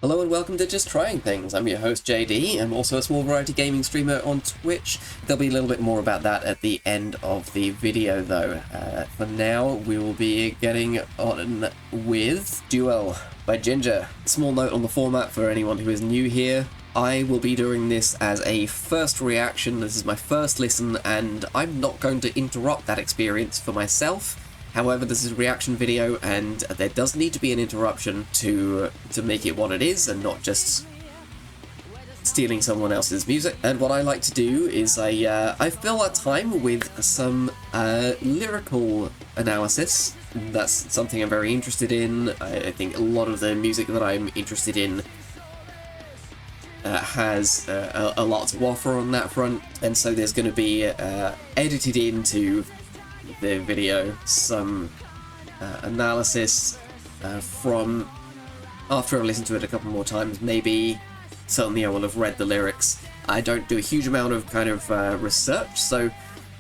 Hello and welcome to Just Trying Things. I'm your host JD. I'm also a small variety gaming streamer on Twitch. There'll be a little bit more about that at the end of the video though. For now, we will be getting on with Duél by Jinjer. Small note on the format for anyone who is new here. I will be doing this as a first reaction. This is my first listen and I'm not going to interrupt that experience for myself. However, this is a reaction video, and there does need to be an interruption to make it what it is, and not just stealing someone else's music. And what I like to do is I fill that time with some lyrical analysis. That's something I'm very interested in. I think a lot of the music that I'm interested in has a lot to offer on that front, and so there's going to be edited into the video some analysis from after I've listened to it a couple more times. Maybe certainly I will have read the lyrics. I don't do a huge amount of kind of research, so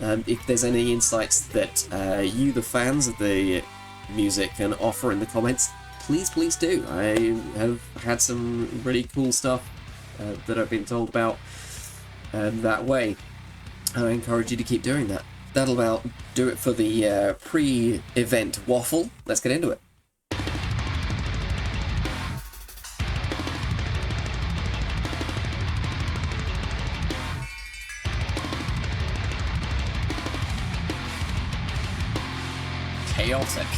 if there's any insights that you, the fans of the music, can offer in the comments, please do. I have had some really cool stuff that I've been told about that way. I encourage you to keep doing that. That'll about do it for the pre-event waffle. Let's get into it. Chaotic.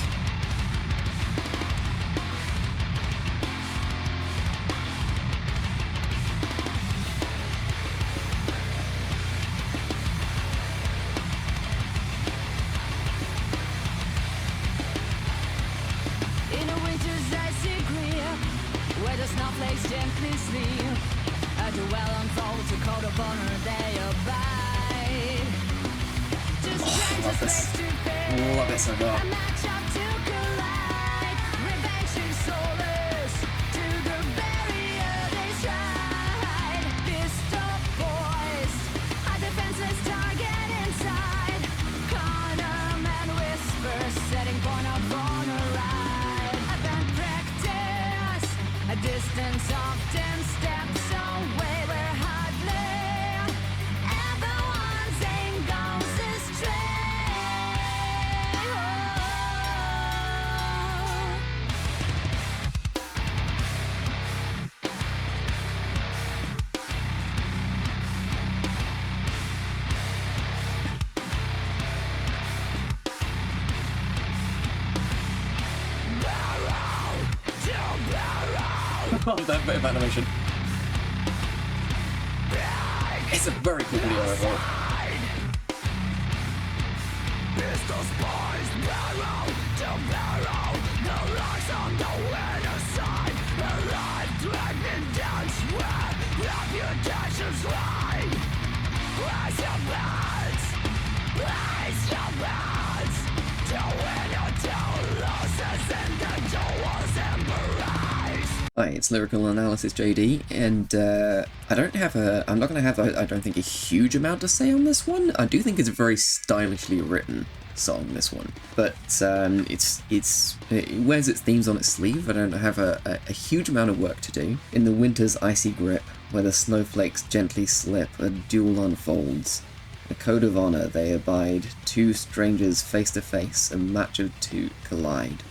Snowflakes gently sleep. A duel unfolds, a code of honor they abide. Love this. Love it so much. A matchup to collide. Revenge soulless to the barrier they stride. Pistol poised, a defenseless target inside. Cornerman whispers, setting point of honor right. Event practice. A distance of 10 steps away, we're hardly everyone's aim goes astray. That bit of animation. It's a very cool video overall. Pistols poised, barrel to barrel. The lights on the winner side. A life-threatening dance where reputations lie. Raise your hands, raise your hands. To win or to lose is in the duel's embrace. Hi, it's Lyrical Analysis JD, and I'm not going to have, I don't think, a huge amount to say on this one. I do think it's a very stylishly written song, this one, but it wears its themes on its sleeve. I don't have a huge amount of work to do. In the winter's icy grip, where the snowflakes gently slip, a duel unfolds. A code of honor they abide, two strangers face to face, a match of two collide.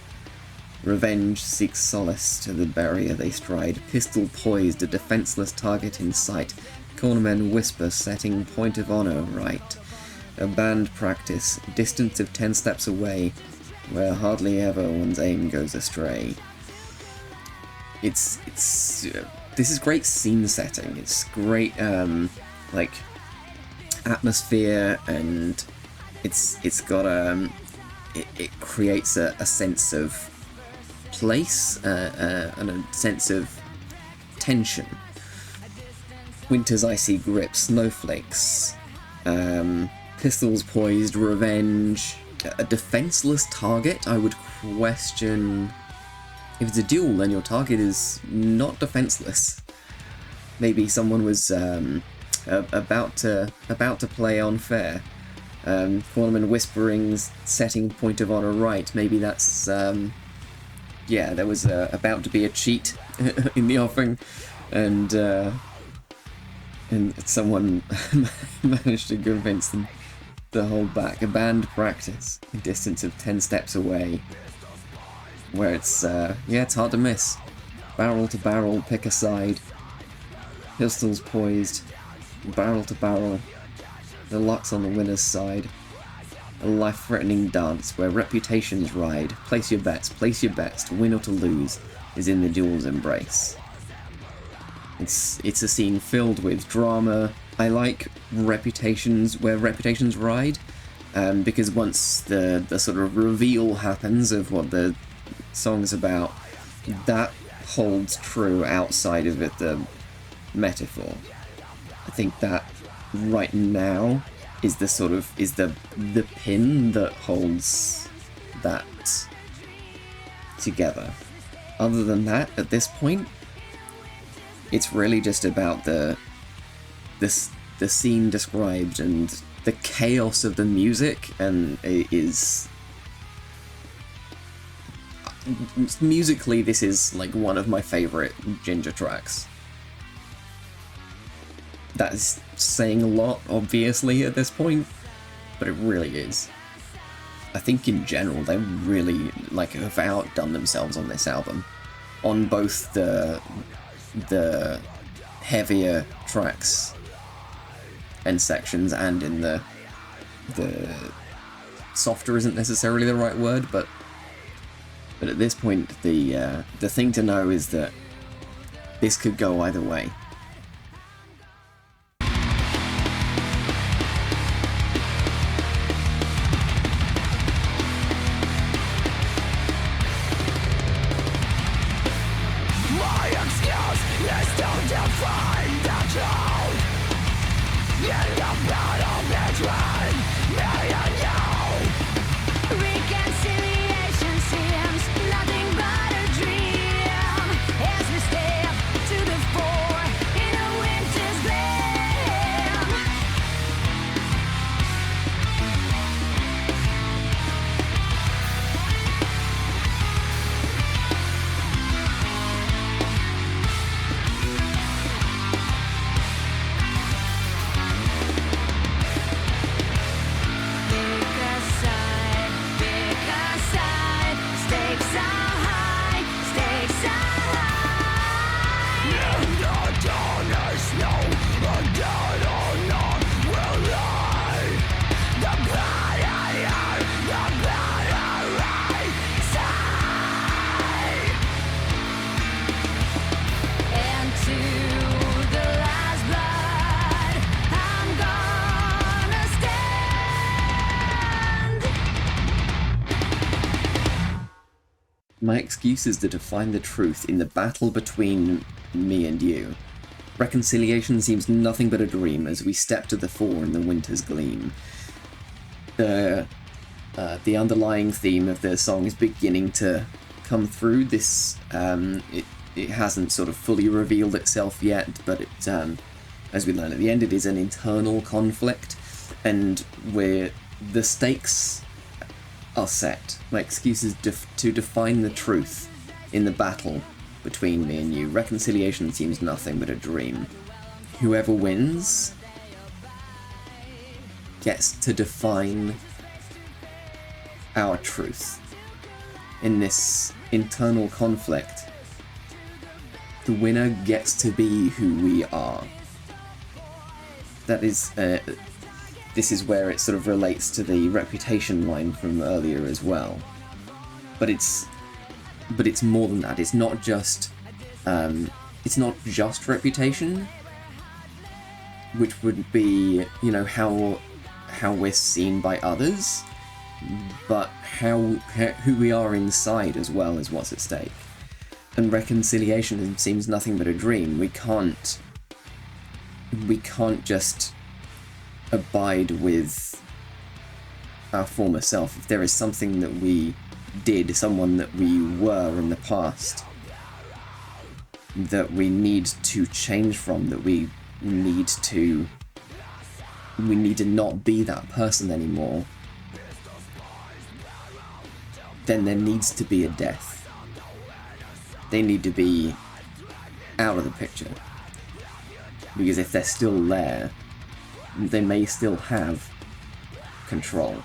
Revenge seeks solace to the barrier they stride, pistol poised, a defenseless target in sight, cornermen whisper, setting point of honor right. A band practice, distance of 10 steps away, where hardly ever one's aim goes astray. This is great scene setting. It's great, like, atmosphere, and it's got it creates a sense of place and a sense of tension. Winter's icy grip, snowflakes, pistols poised, revenge, a defenseless target. I would question if it's a duel, then your target is not defenseless. Maybe someone was about to play unfair. Cornerman whisperings, setting point of honor right. Maybe that's yeah, there was about to be a cheat in the offing, and someone managed to convince them to hold back. A band practice, a distance of 10 steps away, where it's it's hard to miss. Barrel to barrel, pick a side, pistols poised, barrel to barrel, the luck's on the winner's side. A life-threatening dance where reputations ride. Place your bets, to win or to lose is in the duel's embrace. It's a scene filled with drama. I like reputations where reputations ride, because once the sort of reveal happens of what the song's about, that holds true outside of it, the metaphor. I think that right now is the pin that holds that together. Other than that, at this point, it's really just about the scene described and the chaos of the music, and it is musically this is like one of my favorite Jinjer tracks. That is saying a lot, obviously, at this point, but it really is. I think in general they really have outdone themselves on this album, on both the heavier tracks and sections, and in the softer isn't necessarily the right word, but at this point the thing to know is that this could go either way. My excuse is to find the truth in the battle between me and you. Reconciliation seems nothing but a dream as we step to the fore in the winter's gleam. The underlying theme of the song is beginning to come through. This it hasn't sort of fully revealed itself yet, but it, as we learn at the end, it is an internal conflict, and where the stakes are set. My excuse is to define the truth in the battle between me and you. Reconciliation seems nothing but a dream. Whoever wins gets to define our truth. In this internal conflict, the winner gets to be who we are. That is this is where it sort of relates to the reputation line from earlier as well. But it's more than that. It's not just reputation, which would be, you know, how we're seen by others, but who we are inside as well is what's at stake. And reconciliation seems nothing but a dream. We can't just abide with our former self. If there is something that we did, someone that we were in the past, that we need to change from, that we need to not be that person anymore, then there needs to be a death. they need to be out of the picture. Because if they're still there, they may still have control.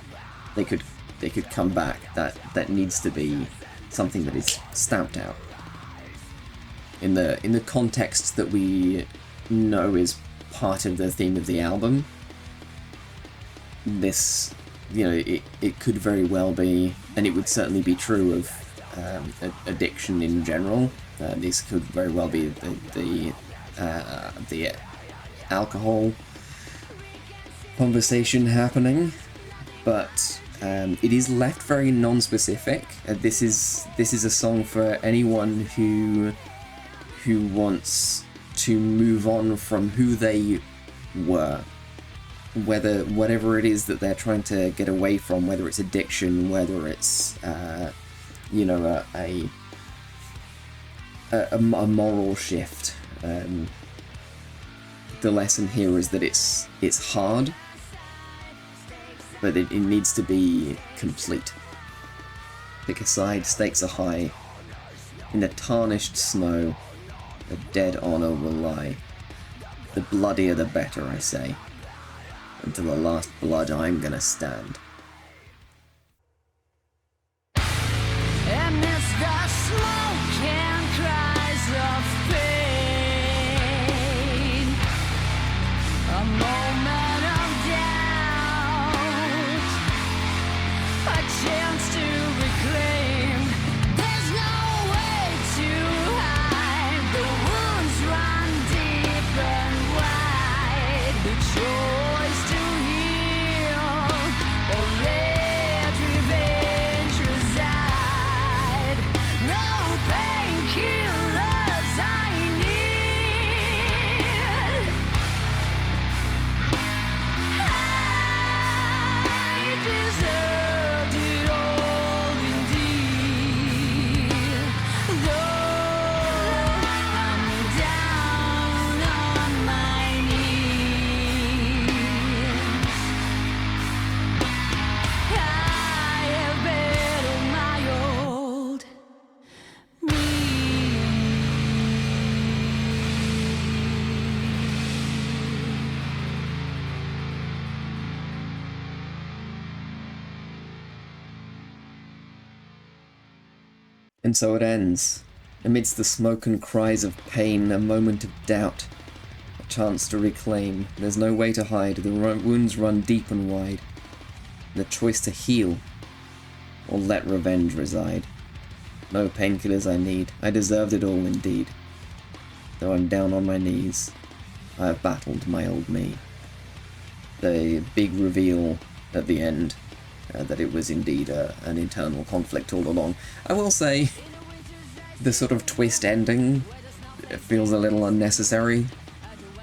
They could come back. That needs to be something that is stamped out. In the context that we know is part of the theme of the album, this, you know, it could very well be, and it would certainly be true of addiction in general. This could very well be the alcohol conversation happening, but it is left very non-specific. This is a song for anyone who wants to move on from who they were, whatever it is that they're trying to get away from, whether it's addiction, whether it's you know, a moral shift. The lesson here is that it's hard, but it needs to be complete. Pick a side, stakes are high. In the tarnished snow, a dead honor will lie. The bloodier the better, I say. Until the last blood I'm gonna stand. Amidst the smoke and cries of pain, a moment of doubt, a chance to reclaim. There's no way to hide. The wounds run deep and wide. The choice to heal or let revenge reside. No painkillers I need. I deserved it all indeed. Though I'm down on my knees, I have battled my old me. And so it ends. Amidst the smoke and cries of pain, a moment of doubt, a chance to reclaim. There's no way to hide, the wounds run deep and wide. The choice to heal, or let revenge reside. No painkillers I need, I deserved it all indeed. Though I'm down on my knees, I have battled my old me. The big reveal at the end, that it was indeed an internal conflict all along. I will say, the sort of twist ending feels a little unnecessary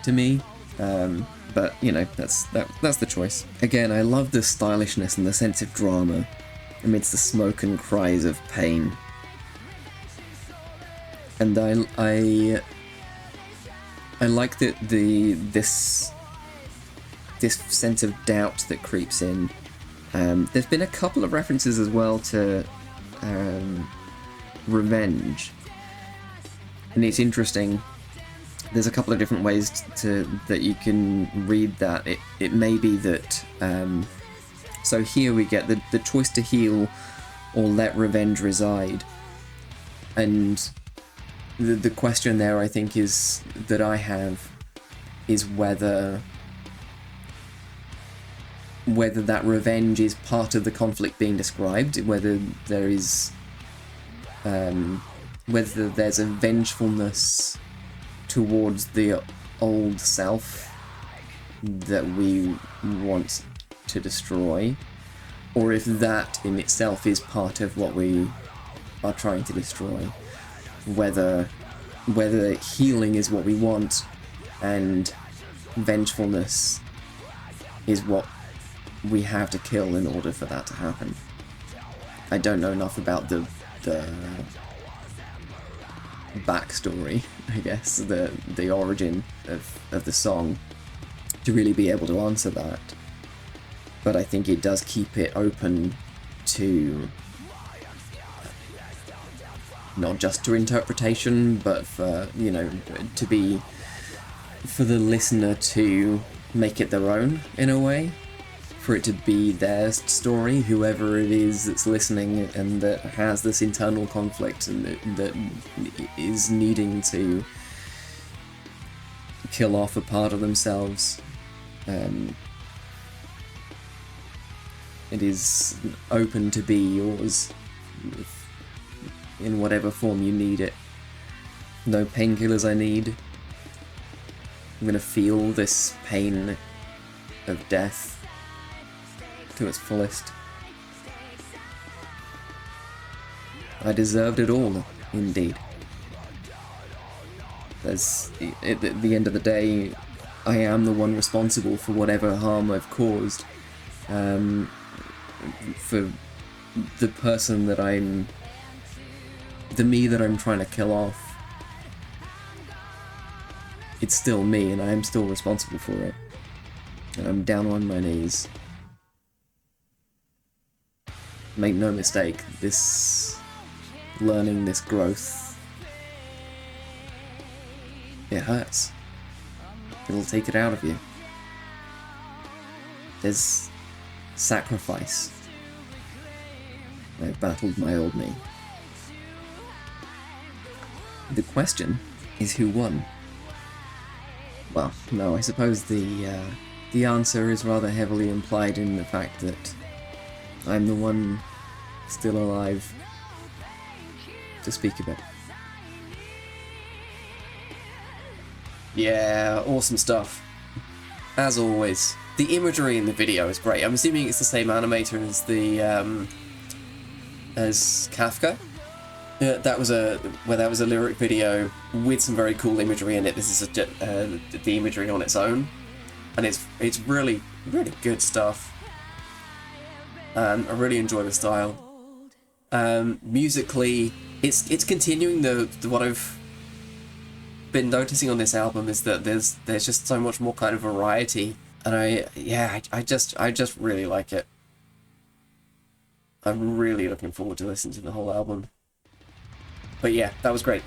to me, but you know, that's the choice. Again, I love the stylishness and the sense of drama amidst the smoke and cries of pain, and I like that this sense of doubt that creeps in. There's been a couple of references as well to revenge, and it's interesting. There's a couple of different ways that you can read that. It may be that so here we get the choice to heal or let revenge reside, and the question there, I think, is that I have is whether that revenge is part of the conflict being described, whether there is whether there's a vengefulness towards the old self that we want to destroy, or if that in itself is part of what we are trying to destroy. Whether healing is what we want and vengefulness is what we have to kill in order for that to happen. I don't know enough about the backstory, I guess, the origin of the song to really be able to answer that. But I think it does keep it open to not just to interpretation, but for, you know, for the listener to make it their own, in a way. For it to be their story, whoever it is that's listening and that has this internal conflict and that is needing to kill off a part of themselves. It is open to be yours in whatever form you need it. No painkillers I need. I'm gonna feel this pain of death to its fullest. I deserved it all, indeed. At the end of the day, I am the one responsible for whatever harm I've caused. For the person that the me that I'm trying to kill off. It's still me, and I am still responsible for it. And I'm down on my knees. Make no mistake, this learning, this growth, it hurts. It'll take it out of you. There's sacrifice. I battled my old me. The question is who won? Well, no, I suppose the answer is rather heavily implied in the fact that I'm the one still alive to speak of it. Yeah, awesome stuff. As always. The imagery in the video is great. I'm assuming it's the same animator as the as Kafka. That was a lyric video with some very cool imagery in it. This is the imagery on its own, and it's really good stuff. I really enjoy the style. Musically, it's continuing the what I've been noticing on this album is that there's just so much more kind of variety, and I just really like it. I'm really looking forward to listening to the whole album. But yeah, that was great.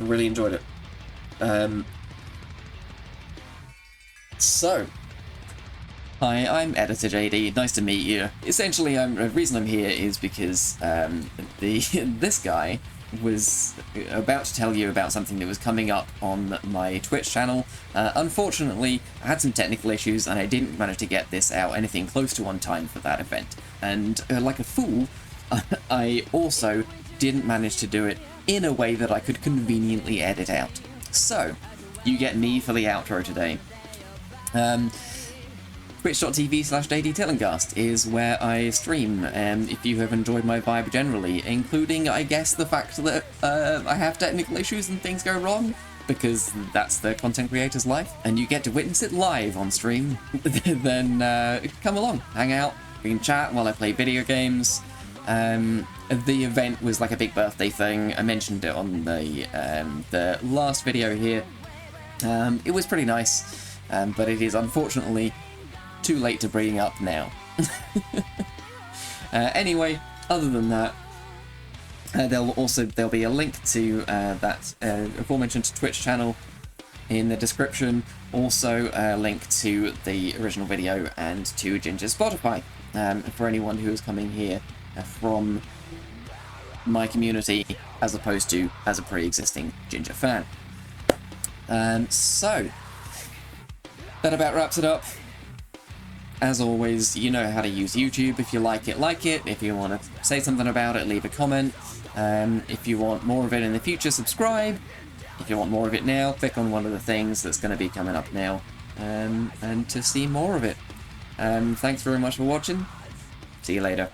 I really enjoyed it. So, hi, I'm Editor JD. Nice to meet you. Essentially, the reason I'm here is because this guy was about to tell you about something that was coming up on my Twitch channel. Unfortunately, I had some technical issues and I didn't manage to get this out anything close to on time for that event. And like a fool, I also didn't manage to do it in a way that I could conveniently edit out. So, you get me for the outro today. Twitch.tv/JDTellingcast is where I stream, if you have enjoyed my vibe generally, including, I guess, the fact that I have technical issues and things go wrong, because that's the content creator's life, and you get to witness it live on stream, then come along, hang out, we can chat while I play video games. The event was like a big birthday thing. I mentioned it on the last video here. It was pretty nice, but it is unfortunately too late to bring up now. Anyway, other than that, there'll be a link to that aforementioned Twitch channel in the description. Also, a link to the original video and to Jinjer's Spotify for anyone who is coming here from my community as opposed to as a pre-existing Jinjer fan. So that about wraps it up. As always, you know how to use YouTube. If you like it, like it. If you want to say something about it, leave a comment. If you want more of it in the future, subscribe. If you want more of it now, click on one of the things that's going to be coming up now, and to see more of it. Thanks very much for watching. See you later.